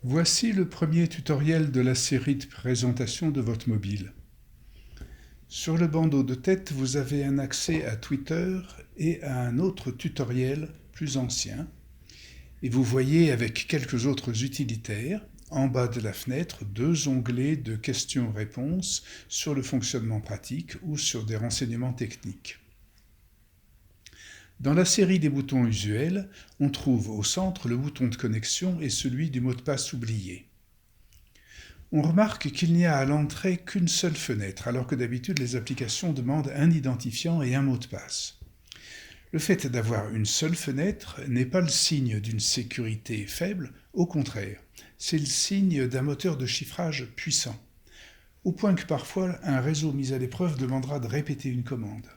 Voici le premier tutoriel de la série de présentation de votre mobile. Sur le bandeau de tête, vous avez un accès à Twitter et à un autre tutoriel plus ancien. Et vous voyez avec quelques autres utilitaires, en bas de la fenêtre, deux onglets de questions-réponses sur le fonctionnement pratique ou sur des renseignements techniques. Dans la série des boutons usuels, on trouve au centre le bouton de connexion et celui du mot de passe oublié. On remarque qu'il n'y a à l'entrée qu'une seule fenêtre, alors que d'habitude les applications demandent un identifiant et un mot de passe. Le fait d'avoir une seule fenêtre n'est pas le signe d'une sécurité faible, au contraire, c'est le signe d'un moteur de chiffrage puissant, au point que parfois un réseau mis à l'épreuve demandera de répéter une commande.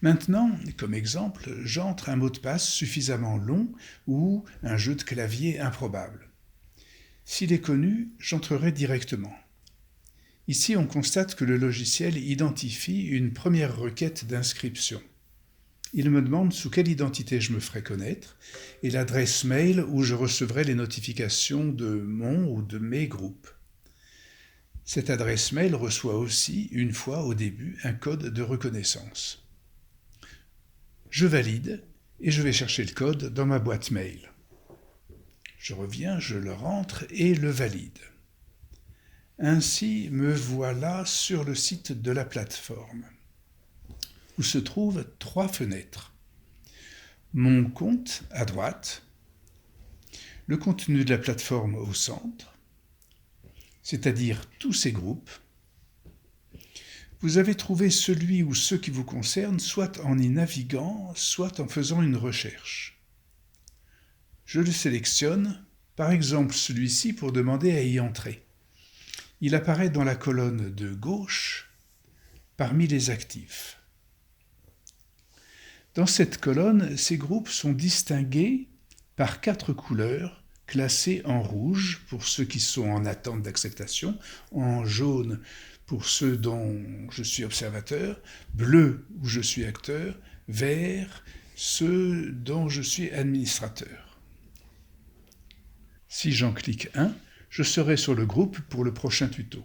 Maintenant, comme exemple, j'entre un mot de passe suffisamment long ou un jeu de clavier improbable. S'il est connu, j'entrerai directement. Ici, on constate que le logiciel identifie une première requête d'inscription. Il me demande sous quelle identité je me ferai connaître et l'adresse mail où je recevrai les notifications de mon ou de mes groupes. Cette adresse mail reçoit aussi, une fois au début, un code de reconnaissance. Je valide et je vais chercher le code dans ma boîte mail. Je reviens, je le rentre et le valide. Ainsi, me voilà sur le site de la plateforme, où se trouvent trois fenêtres. Mon compte à droite, le contenu de la plateforme au centre, c'est-à-dire tous ces groupes. Vous avez trouvé celui ou ceux qui vous concernent soit en y naviguant, soit en faisant une recherche. Je le sélectionne, par exemple celui-ci pour demander à y entrer. Il apparaît dans la colonne de gauche, parmi les actifs. Dans cette colonne, ces groupes sont distingués par 4 couleurs, classées en rouge pour ceux qui sont en attente d'acceptation, en jaune pour ceux dont je suis observateur, bleu où je suis acteur, vert ceux dont je suis administrateur. Si j'en clique un, je serai sur le groupe pour le prochain tuto.